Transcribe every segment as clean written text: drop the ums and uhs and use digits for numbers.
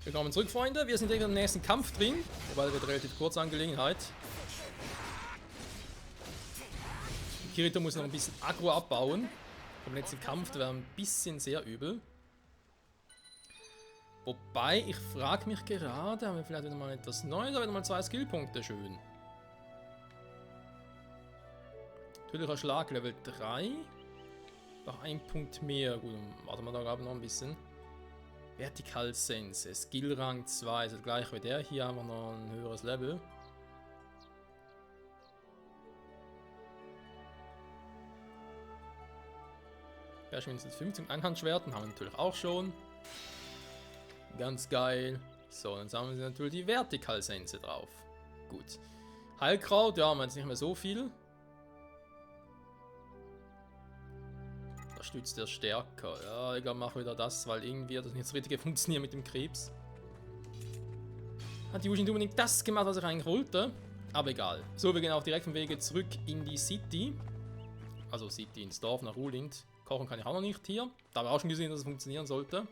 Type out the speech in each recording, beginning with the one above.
Willkommen zurück, Freunde. Wir sind im nächsten Kampf drin. Wobei wird relativ kurze Angelegenheit. Kirito muss noch ein bisschen Aggro abbauen. Vom letzten Kampf, der war ein bisschen sehr übel. Wobei, ich frage mich gerade, haben wir vielleicht wieder mal etwas Neues, oder wieder mal 2 Skillpunkte, schön. Natürlicher Schlag, Level 3. Noch 1 Punkt mehr. Gut, dann warten wir da gerade noch ein bisschen. Vertical Sense, Skillrang 2, ist gleich wie der. Hier haben wir noch ein höheres Level. Verschwindet 15 Einhandschwerten haben wir natürlich auch schon. Ganz geil. So, dann sammeln wir natürlich die Vertical Sense drauf. Gut. Heilkraut, ja, haben wir jetzt nicht mehr so viel. Da stützt der stärker. Ja, ich glaube, mach wieder das, weil irgendwie hat das nicht so richtig funktioniert mit dem Krebs. Hat Yuji nicht unbedingt das gemacht, was ich eigentlich wollte. Aber egal. So, wir gehen auch direkt vom Wege zurück in die City. Also City ins Dorf nach Ruhlind. Kochen kann ich auch noch nicht hier. Da habe ich auch schon gesehen, dass es funktionieren sollte.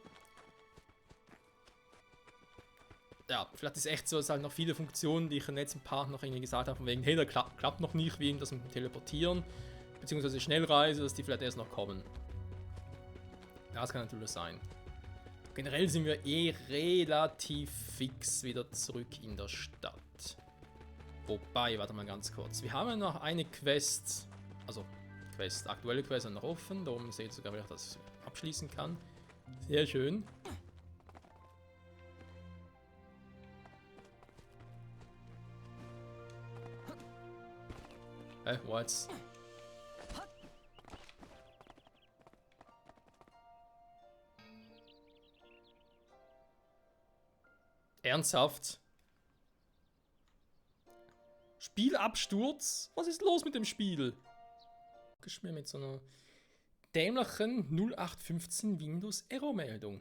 Ja, vielleicht ist es echt so, dass halt noch viele Funktionen, die ich im letzten Part noch irgendwie gesagt habe, von wegen, hey, da klappt noch nicht, wie das mit dem Teleportieren, beziehungsweise Schnellreise, dass die vielleicht erst noch kommen. Ja, das kann natürlich sein. Generell sind wir eh relativ fix wieder zurück in der Stadt. Wobei, warte mal ganz kurz. Wir haben ja noch eine Quest, also aktuelle Quest noch offen. Darum seht ihr sogar, wie ich das abschließen kann. Sehr schön. Wo jetzt? Ernsthaft? Spielabsturz? Was ist los mit dem Spiel? Ich mir mit so einer dämlichen 0815 Windows Error-Meldung.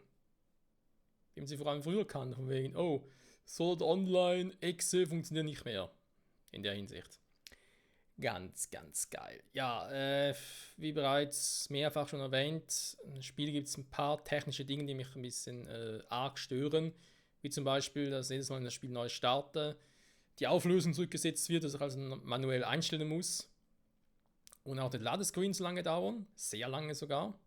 Die man sie vor allem früher kannte, von wegen, oh, Sword Online, Exe funktioniert nicht mehr. In der Hinsicht. Ganz, ganz geil. Ja, wie bereits mehrfach schon erwähnt, im Spiel gibt es ein paar technische Dinge, die mich ein bisschen arg stören. Wie zum Beispiel, dass jedes Mal, wenn das Spiel neu starte, die Auflösung zurückgesetzt wird, dass ich also manuell einstellen muss. Und auch die Ladescreens lange dauern, sehr lange sogar.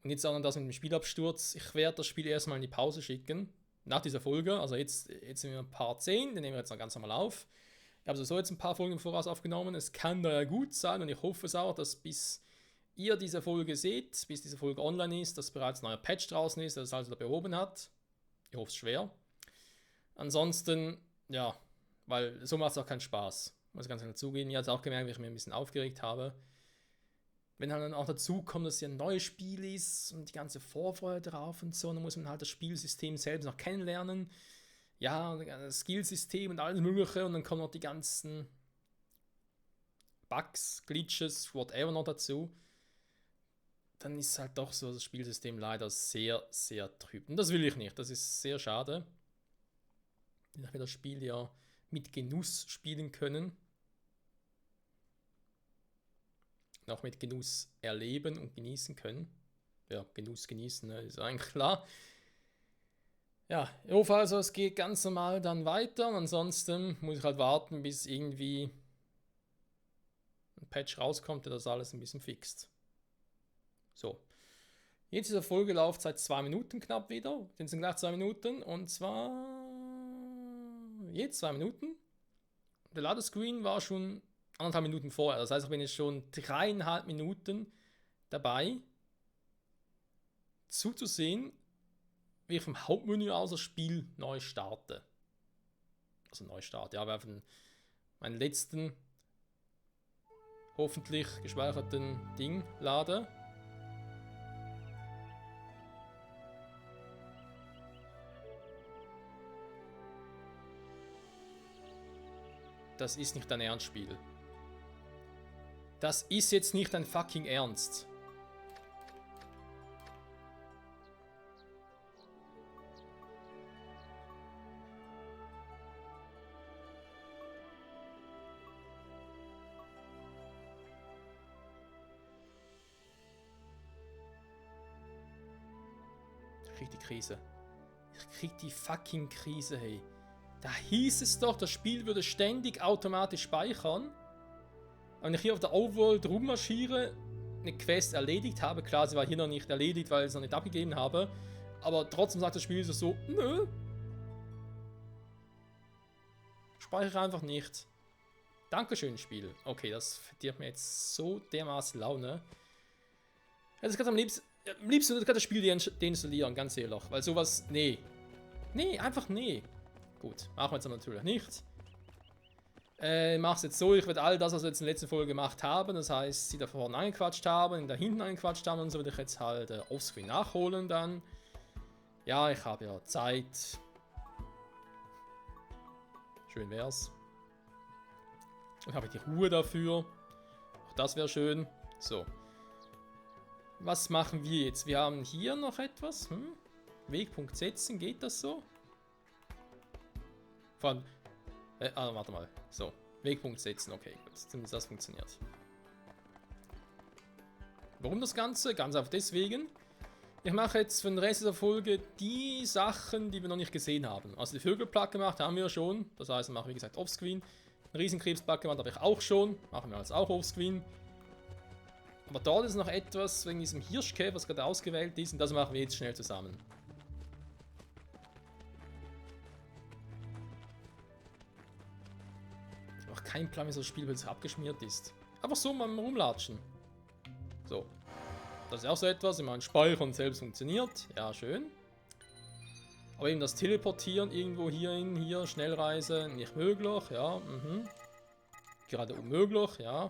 Und jetzt auch noch das mit dem Spielabsturz. Ich werde das Spiel erstmal in die Pause schicken, nach dieser Folge. Also jetzt sind wir Part 10, den nehmen wir jetzt noch ganz normal auf. Ich habe so jetzt ein paar Folgen im Voraus aufgenommen. Es kann da ja gut sein und ich hoffe es auch, dass bis ihr diese Folge seht, bis diese Folge online ist, dass bereits ein neuer Patch draußen ist, der das also da behoben hat. Ich hoffe es schwer. Ansonsten, ja, weil so macht es auch keinen Spaß. Muss ich ganz klar zugeben. Ihr habt auch gemerkt, wie ich mich ein bisschen aufgeregt habe. Wenn halt dann auch dazu kommt, dass es ja ein neues Spiel ist und die ganze Vorfreude drauf und so, dann muss man halt das Spielsystem selbst noch kennenlernen. Ja, das Skillsystem und alles Mögliche und dann kommen noch die ganzen Bugs, Glitches, whatever noch dazu. Dann ist halt doch so das Spielsystem leider sehr, sehr trüb. Und das will ich nicht. Das ist sehr schade. Ich will das Spiel ja mit Genuss spielen können. Und auch mit Genuss erleben und genießen können. Ja, Genuss genießen, ne, ist eigentlich klar. Ja, ich hoffe also, es geht ganz normal dann weiter. Und ansonsten muss ich halt warten, bis irgendwie ein Patch rauskommt, der das alles ein bisschen fixt. So. Jetzt ist der Folgelaufzeit 2 Minuten knapp wieder. Sind es gleich 2 Minuten. Und zwar jetzt 2 Minuten. Der Ladescreen war schon 1,5 Minuten vorher. Das heißt, ich bin jetzt schon 3,5 Minuten dabei, zuzusehen, wie ich vom Hauptmenü aus das Spiel neu starte. Also neu starte, ja, aber auf meinen letzten hoffentlich gespeicherten Ding lade. Das ist nicht dein Ernstspiel. Das ist jetzt nicht dein fucking Ernst. Richtig Krise. Ich krieg die fucking Krise, hey. Da hieß es doch, das Spiel würde ständig automatisch speichern. Wenn ich hier auf der Overworld rummarschiere, eine Quest erledigt habe, klar, sie war hier noch nicht erledigt, weil ich es noch nicht abgegeben habe, aber trotzdem sagt das Spiel so, nö. Speichere einfach nicht. Dankeschön, Spiel. Okay, das verdirbt mir jetzt so dermaßen Laune. Also gerade am liebsten würde ich gerade das Spiel deinstallieren, ganz ehrlich. Weil sowas, nee. Nee, einfach nee. Gut, machen wir jetzt natürlich nicht. Mach's jetzt so, ich werde all das, was wir jetzt in der letzten Folge gemacht haben, das heißt, sie da vorne angequatscht haben, da hinten angequatscht haben und so, würde ich jetzt halt offscreen nachholen dann. Ja, ich habe ja Zeit. Schön wär's. Und habe die Ruhe dafür. Auch das wäre schön. So. Was machen wir jetzt? Wir haben hier noch etwas. Wegpunkt setzen, geht das so? Vor allem. Warte mal. So. Wegpunkt setzen, okay, gut. Zumindest das funktioniert. Warum das Ganze? Ganz einfach deswegen. Ich mache jetzt für den Rest der Folge die Sachen, die wir noch nicht gesehen haben. Also die Vögelplaque gemacht haben wir schon. Das heißt, wir machen wie gesagt offscreen. Eine Riesenkrebsplaque gemacht habe ich auch schon. Machen wir jetzt auch offscreen. Aber dort ist noch etwas wegen diesem Hirschkäfer, was gerade ausgewählt ist. Und das machen wir jetzt schnell zusammen. Ich habe auch keinen Plan, wie so das Spiel jetzt abgeschmiert ist. Einfach so mal rumlatschen. So. Das ist auch so etwas, ich meine, Speichern selbst funktioniert. Ja, schön. Aber eben das Teleportieren irgendwo hierhin, hier, Schnellreise, nicht möglich, ja. Gerade unmöglich, ja.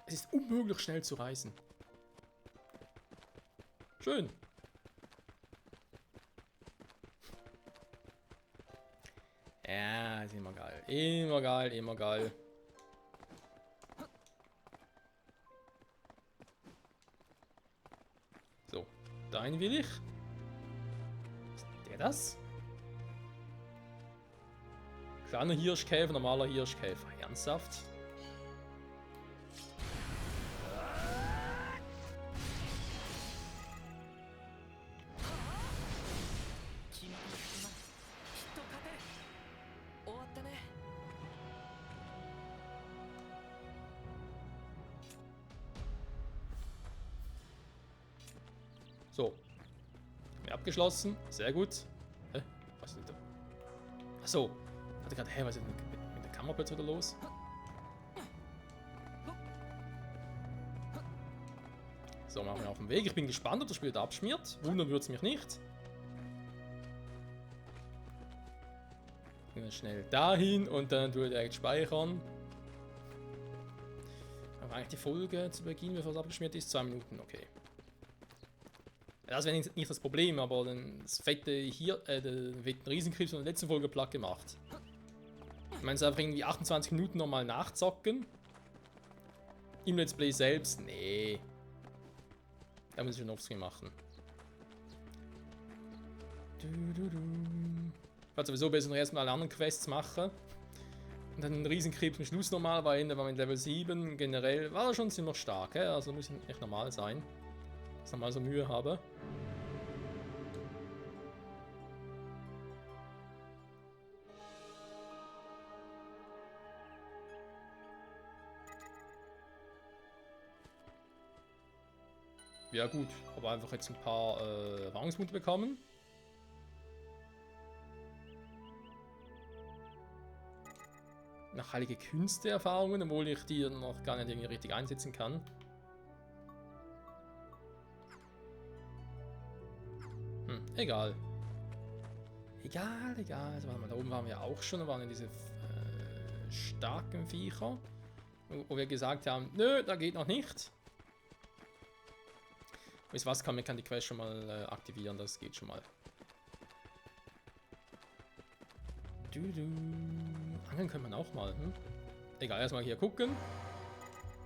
Es ist unmöglich, schnell zu reisen. Schön. Ja, ist immer geil. Immer geil, immer geil. So, dahin will ich. Ist der das? Kleiner Hirschkäfer, normaler Hirschkäfer. Ernsthaft? So. Abgeschlossen. Sehr gut. Hä? Was ist da? Achso. Ich hatte gerade, hä, was ist denn mit der Kamera plötzlich wieder los? So, machen wir auf dem Weg. Ich bin gespannt, ob das Spiel da abschmiert. Wundern würde es mich nicht. Gehen wir schnell dahin und dann tue ich direkt speichern. Aber eigentlich die Folge zu Beginn, bevor es abgeschmiert ist, 2 Minuten, okay. Das wäre nicht das Problem, aber das fette hier, den fetten Riesenkrebs in der letzten Folge platt gemacht. Ich meine, es einfach irgendwie 28 Minuten nochmal nachzocken. Im Let's Play selbst, nee. Da muss ich schon offscreen machen. Ich werde sowieso besser noch erstmal alle anderen Quests machen. Und dann den Riesenkrebs am Schluss nochmal, weil da war mit Level 7 generell war er schon ziemlich stark, also muss echt normal sein. Dass ich nochmal so Mühe habe. Ja gut, aber einfach jetzt ein paar Erfahrungspunkte bekommen. Nach heilige Künste-Erfahrungen, obwohl ich die noch gar nicht irgendwie richtig einsetzen kann. Egal. Egal. Also, warte mal, da oben waren wir auch schon, da waren ja diese starken Viecher. Wo wir gesagt haben, nö, da geht noch nicht. Wisst was, man kann die Quest schon mal aktivieren, das geht schon mal. Angeln können wir auch mal, Egal, erstmal hier gucken.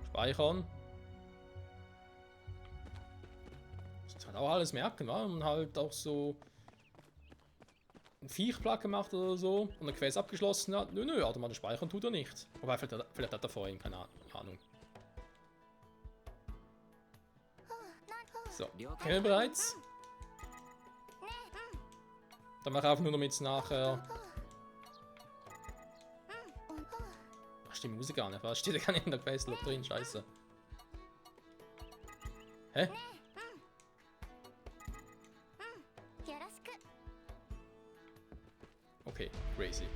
Speichern. Das halt auch alles merken, wa? Und halt auch so ein Viechplack gemacht oder so und eine Quest abgeschlossen hat. Nö, automatisch speichern tut er nicht. Wobei, vielleicht hat er vorhin, keine Ahnung. So, kennen wir bereits. Dann mache ich einfach nur, damit es nachher... Ach, stimmt, die Musik gar nicht. Was steht da gar nicht in der Questlog drin? Scheiße. Hä? Okay, crazy.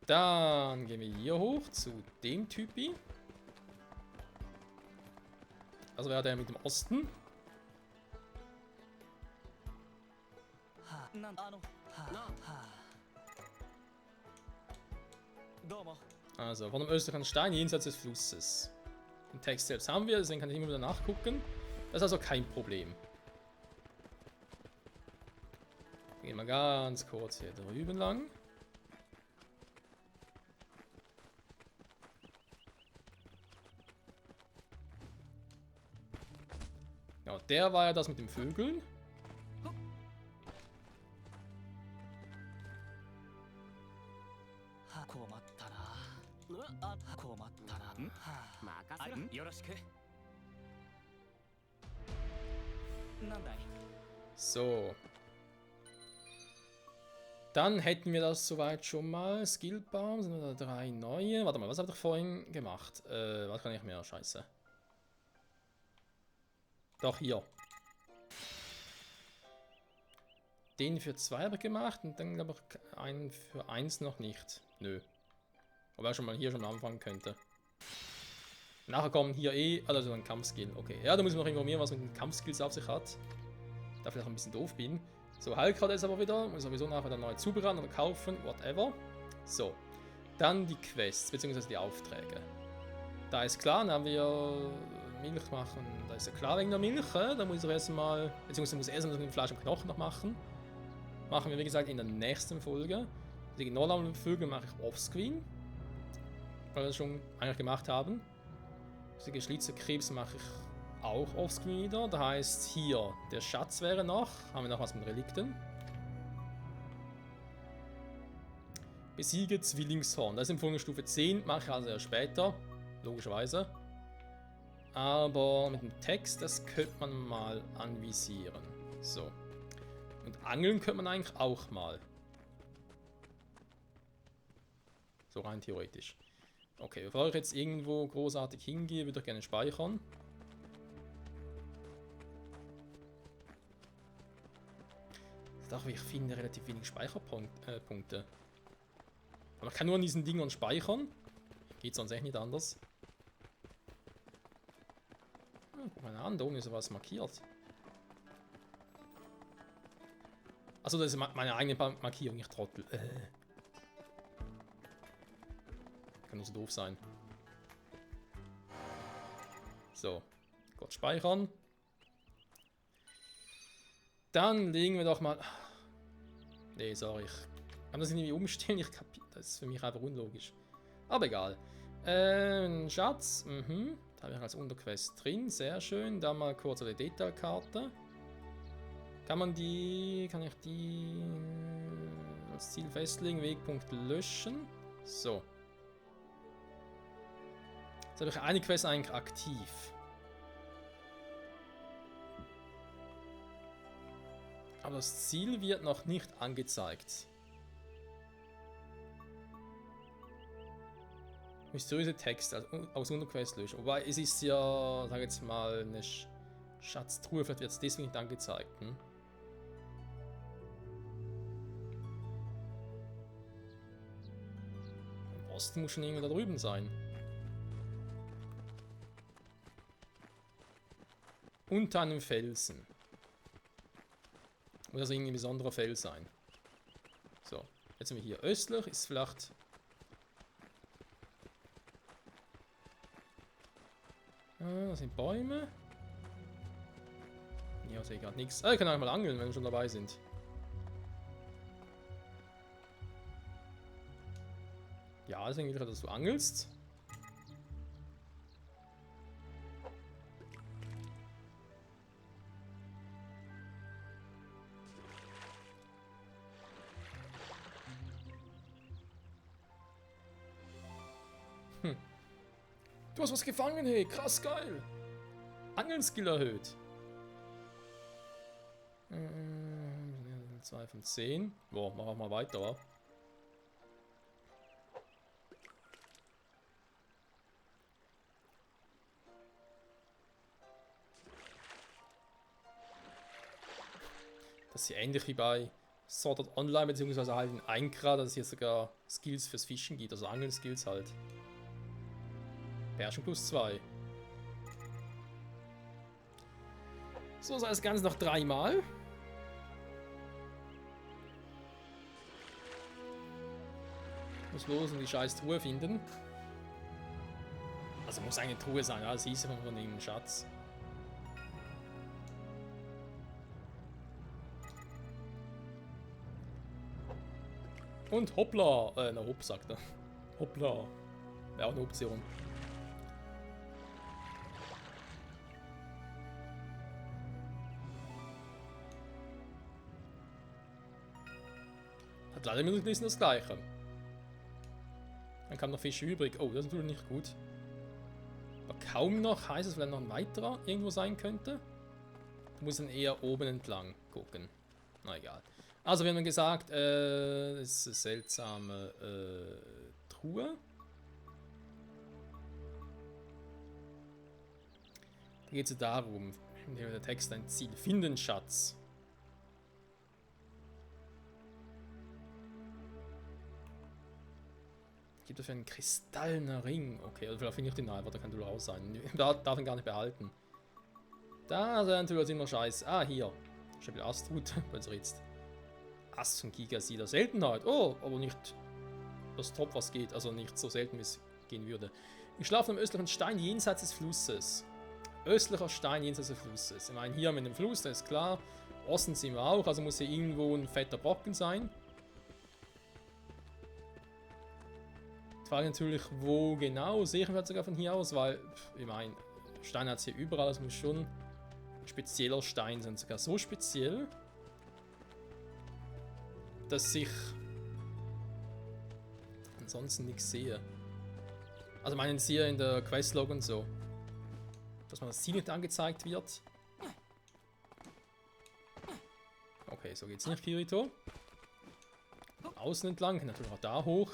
Dann gehen wir hier hoch zu dem Typi. Also wäre der mit dem Osten. Also von dem östlichen Stein jenseits des Flusses. Den Text selbst haben wir, deswegen kann ich immer wieder nachgucken. Das ist also kein Problem. Gehen wir ganz kurz hier drüben lang. Ja, der war ja das mit den Vögeln. So. Dann hätten wir das soweit schon mal. Skillbaum, sind da 3 neue. Warte mal, was habe ich vorhin gemacht? Was kann ich mehr? Scheiße. Doch, hier. Den für 2 habe ich gemacht und dann glaube ich einen für 1 noch nicht. Nö. Aber schon mal hier schon anfangen könnte. Nachher kommen hier also ein Kampfskill. Okay, ja, da muss man noch informieren, was mit den Kampfskills auf sich hat. Da vielleicht ein bisschen doof bin. So, Heilkarte ist aber wieder. Muss sowieso nachher dann neu zubereiten oder kaufen, whatever. So. Dann die Quests, beziehungsweise die Aufträge. Da ist klar, dann haben wir Milch machen. Da ist ja klar wegen der Milch. Da muss ich erstmal, beziehungsweise muss ich erstmal den Fleisch und Knochen noch machen. Machen wir, wie gesagt, in der nächsten Folge. Die Nordland-Vögel mache ich offscreen. Weil wir das schon eigentlich gemacht haben. Die Geschlitzerkrebs mache ich auch offscreen wieder. Das heißt, hier der Schatz wäre noch. Haben wir noch was mit Relikten. Besiege Zwillingshorn. Das ist Empfohlene Stufe 10. Mache ich also erst später. Logischerweise. Aber mit dem Text, das könnte man mal anvisieren. So. Und angeln könnte man eigentlich auch mal. So rein theoretisch. Okay, bevor ich jetzt irgendwo großartig hingehe, würde ich gerne speichern. Doch, ich finde relativ wenig Speicherpunkte. Aber man kann nur an diesen Dingern speichern. Geht sonst echt nicht anders. Guck mal an, da oben ist was markiert. Achso, das ist meine eigene Markierung, ich Trottel. Kann nur so doof sein. So, kurz speichern. Dann legen wir doch mal... Nee, sorry, ich kann das irgendwie umstellen, ich kapiere. Das ist für mich einfach unlogisch. Aber egal. Schatz, da habe ich als Unterquest drin, sehr schön. Dann mal kurz eine Detailkarte. Kann ich die als Ziel festlegen, Wegpunkt löschen. So. Jetzt habe ich eine Quest eigentlich aktiv. Aber das Ziel wird noch nicht angezeigt. Mysteriöse Texte aus Unterquest löschen. Wobei es ist ja, sag jetzt mal, eine Schatztruhe, vielleicht wird es deswegen nicht angezeigt. Hm? Im Osten muss schon irgendwo da drüben sein. Unter einem Felsen. Muss also irgendwie ein besonderer Fels sein. So, jetzt sind wir hier östlich, ist vielleicht... Da sind Bäume. Ja, sehe ich gerade nichts. Ich kann auch mal angeln, wenn wir schon dabei sind. Ja, deswegen will ich, dass du angelst. Du hast was gefangen, hey, krass geil. Angeln-Skill erhöht. 2 von 10. Boah, machen wir mal weiter, wa? Das ist ja ähnlich wie bei Sword Art Online, beziehungsweise halt in Aincrad, dass es hier sogar Skills fürs Fischen gibt, also Angeln-Skills halt. Beherrschung plus 2. So, sei das Ganze noch 3 Mal. Muss los und die scheiß Truhe finden. Also muss eine Truhe sein, ja, das hieß ja von irgendeinem Schatz. Und hoppla! Na hopp, sagt er. Hoppla. Wäre auch eine Option. Hat leider immer noch das Gleiche. Dann kam noch Fisch übrig. Oh, das ist natürlich nicht gut. Aber kaum noch, heißt es, vielleicht noch ein weiterer irgendwo sein könnte. Du musst dann eher oben entlang gucken. Na egal. Also wir haben gesagt, das ist eine seltsame Truhe. Da geht es darum, der Text ein Ziel. Finden Schatz. Gibt es für einen kristallenen Ring? Okay, also vielleicht finde ich den einfach, der kann du raus sein. Darf ihn gar nicht behalten. Da ist natürlich immer scheiße. Ah, hier. Stabil Astrut, jetzt. Ast von Giga sieht er Seltenheit. Oh, aber nicht das Top, was geht. Also nicht so selten, wie es gehen würde. Ich schlafe am östlichen Stein jenseits des Flusses. Östlicher Stein jenseits des Flusses. Ich meine, hier mit dem Fluss, das ist klar. Osten sind wir auch, also muss hier irgendwo ein fetter Brocken sein. Die Frage natürlich, wo genau, sehe ich vielleicht sogar von hier aus, weil, ich meine, Stein hat es hier überall, es muss schon ein spezieller Stein sein, sogar so speziell, dass ich ansonsten nichts sehe. Also meinen Sie in der Questlog und so, dass man das Ziel nicht angezeigt wird. Okay, so geht's nicht, Kirito. Außen entlang, natürlich auch da hoch.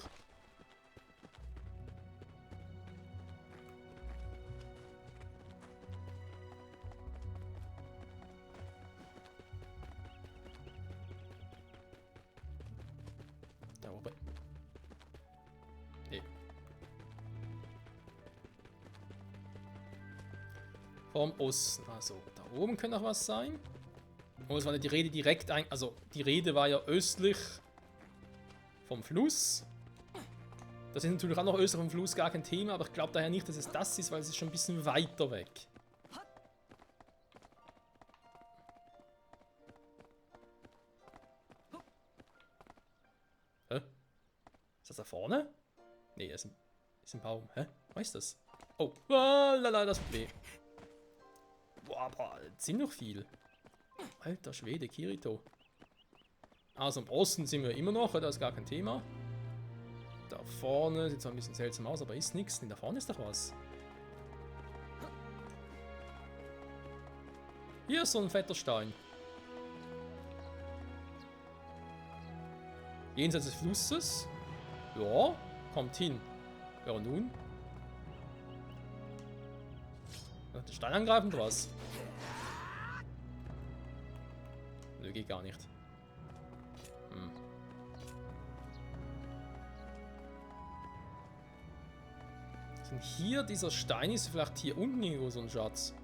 Da oben. Nee. Vom Osten. Also, da oben könnte noch was sein. Oh, es war nicht die Rede direkt ein. Also, die Rede war ja östlich vom Fluss. Das ist natürlich auch noch östlich vom Fluss gar kein Thema, aber ich glaube daher nicht, dass es das ist, weil es ist schon ein bisschen weiter weg. Hä? Ist das da vorne? Nee, das ist ein Baum. Hä? Was ist das? Oh, lala, das Problem. Boah, aber sind noch viel. Alter Schwede, Kirito. Also im Osten sind wir immer noch, das ist gar kein Thema. Da vorne sieht zwar ein bisschen seltsam aus, aber ist nichts. Da vorne ist doch was. Hier ist so ein fetter Stein. Jenseits des Flusses. Ja, kommt hin. Ja, und nun? Hat der Stein angreifen oder was? Nö, geht gar nicht. Und hier dieser Stein ist vielleicht hier unten irgendwo so ein Schatz.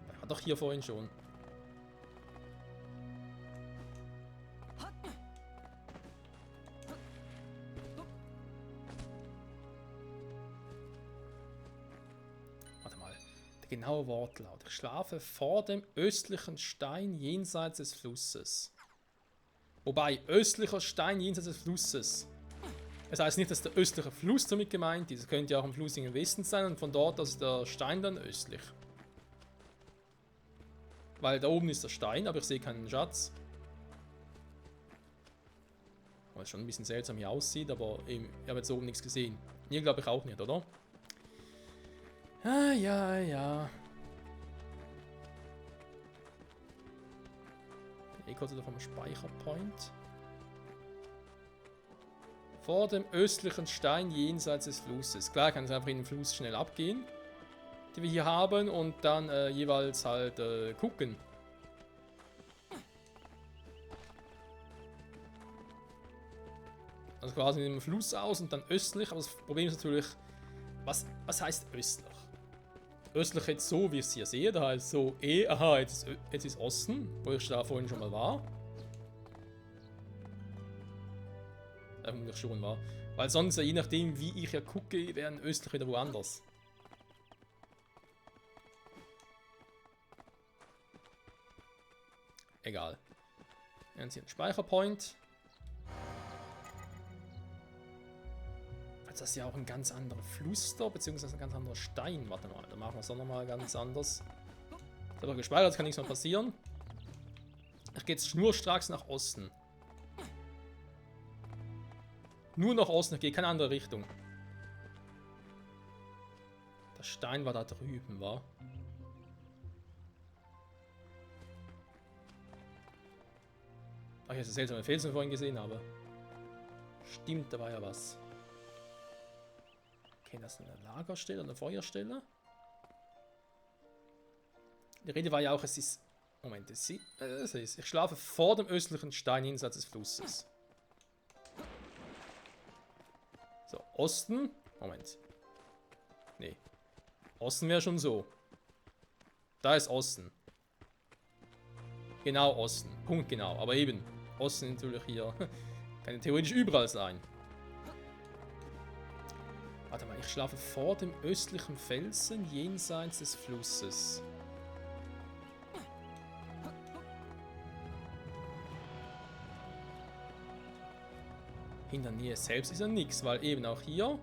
Er hat doch hier vorhin schon. Warte mal. Der genaue Wortlaut. Ich schlafe vor dem östlichen Stein jenseits des Flusses. Wobei, östlicher Stein jenseits des Flusses. Das heißt nicht, dass der östliche Fluss damit gemeint ist. Es könnte ja auch ein Fluss im Westen sein und von dort ist der Stein dann östlich. Weil da oben ist der Stein, aber ich sehe keinen Schatz. Was schon ein bisschen seltsam hier aussieht, aber eben, ich habe jetzt oben nichts gesehen. Hier glaube ich auch nicht, oder? Ah, ja, ja. kurz wieder vom Speicherpoint. Vor dem östlichen Stein jenseits des Flusses. Klar, kann es einfach in den Fluss schnell abgehen, die wir hier haben, und dann jeweils halt gucken. Also quasi mit dem Fluss aus und dann östlich, aber das Problem ist natürlich, was heißt östlich? Östlich jetzt so, wie ich es hier sehe, da heißt so, aha, jetzt ist Osten, wo ich da vorhin schon mal war. Vermutlich schon war. Weil sonst, je nachdem, wie ich ja gucke, wären östlich wieder woanders. Egal. Wir haben hier einen Speicherpoint. Das ist ja auch ein ganz anderer Fluss da, beziehungsweise ein ganz anderer Stein. Warte mal, da machen wir es auch nochmal ganz anders. Ich habe doch gespeichert, kann nichts mehr passieren. Ich gehe jetzt schnurstracks nach Osten. Nur nach Osten, ich gehe keine andere Richtung. Der Stein war da drüben, war. Ach, jetzt ist seltsame Felsen vorhin gesehen habe. Stimmt, da war ja was. Okay, das ist eine Lagerstelle, eine Feuerstelle. Die Rede war ja auch, es ist... Moment, ich schlafe vor dem östlichen Stein jenseits des Flusses. So, Osten. Moment. Nee. Osten wäre schon so. Da ist Osten. Genau Osten. Punkt genau. Aber eben, Osten natürlich hier. Kann theoretisch überall sein. Warte mal, ich schlafe vor dem östlichen Felsen jenseits des Flusses. In der Nähe selbst ist ja nichts, weil eben auch hier,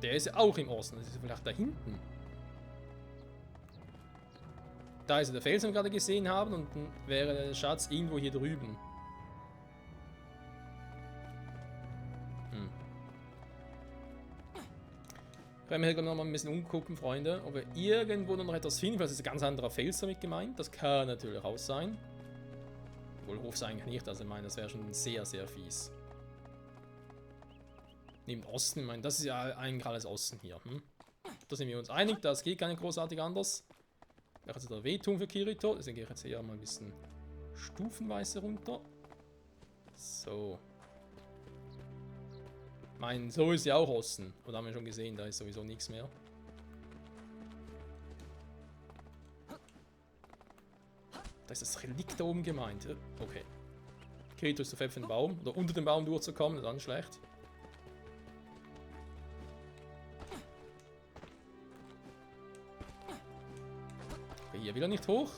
der ist ja auch im Osten, das ist vielleicht da hinten. Da ist ja der Felsen, den wir gerade gesehen haben, und dann wäre der Schatz irgendwo hier drüben. Ich werde mir hier noch mal ein bisschen umgucken, Freunde, ob wir irgendwo noch etwas finden. Vielleicht ist ein ganz anderer Fels damit gemeint. Das kann natürlich auch sein. Obwohl, Hof ist eigentlich nicht. Also ich meine, das wäre schon sehr, sehr fies. Neben Osten, ich meine, das ist ja eigentlich alles Osten hier. Da sind wir uns einig, das geht gar nicht großartig anders. Wäre jetzt der Wehtun für Kirito. Deswegen gehe ich jetzt hier mal ein bisschen stufenweise runter. So. Ich meine, so ist ja auch Osten. Oder haben wir schon gesehen, da ist sowieso nichts mehr. Da ist das Relikt da oben gemeint. Okay. Kirito ist zu fett für den Baum. Oder unter dem Baum durchzukommen, dann schlecht. Okay, hier wieder nicht hoch.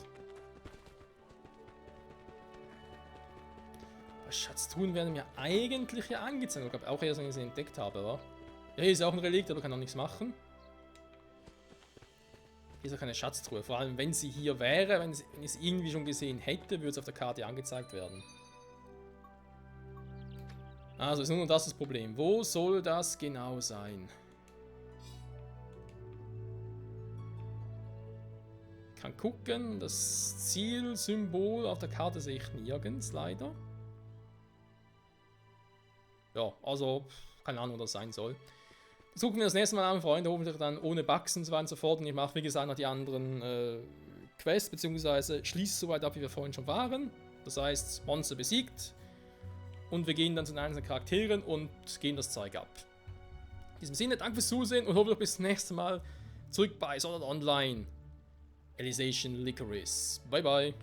Schatztruhen werden mir eigentlich ja angezeigt. Ich glaube auch erst, wenn ich sie entdeckt habe, oder? Ja, hier ist auch ein Relikt, aber kann auch nichts machen. Hier ist auch keine Schatztruhe. Vor allem, wenn sie hier wäre, wenn ich es irgendwie schon gesehen hätte, würde es auf der Karte angezeigt werden. Also ist nur das Problem. Wo soll das genau sein? Ich kann gucken. Das Zielsymbol auf der Karte sehe ich nirgends, leider. Ja, also, keine Ahnung, wo das sein soll. Das gucken wir das nächste Mal an, Freunde. Hoffentlich dann ohne Bugs und so weiter und so fort. Und ich mache, wie gesagt, noch die anderen Quests, beziehungsweise schließe so weit ab, wie wir vorhin schon waren. Das heißt, Monster besiegt. Und wir gehen dann zu den einzelnen Charakteren und gehen das Zeug ab. In diesem Sinne, danke fürs Zusehen und hoffentlich bis zum nächsten Mal zurück bei Sword Art Online. Alicization Lycoris. Bye bye.